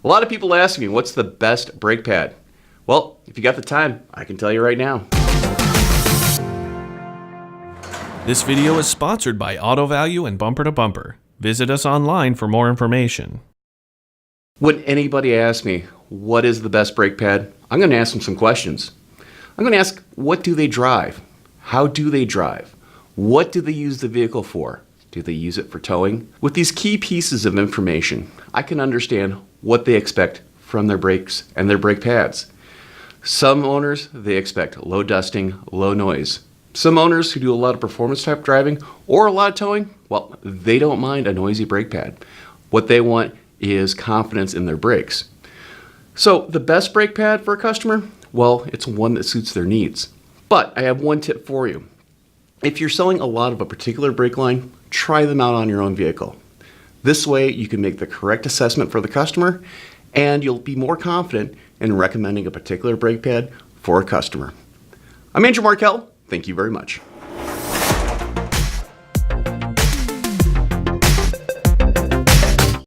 A lot of people ask me, what's the best brake pad? Well, if you got the time, I can tell you right now. This video is sponsored by Auto Value and Bumper to Bumper. Visit us online for more information. When anybody asks me, what is the best brake pad? I'm going to ask them some questions. I'm going to ask, what do they drive? How do they drive? What do they use the vehicle for? Do they use it for towing? With these key pieces of information, I can understand what they expect from their brakes and their brake pads. Some owners, they expect low dusting, low noise. Some owners who do a lot of performance type driving or a lot of towing, well, they don't mind a noisy brake pad. What they want is confidence in their brakes. So the best brake pad for a customer, well, it's one that suits their needs. But I have one tip for you. If you're selling a lot of a particular brake line, try them out on your own vehicle. This way you can make the correct assessment for the customer and you'll be more confident in recommending a particular brake pad for a customer. I'm Andrew Markell. Thank you very much.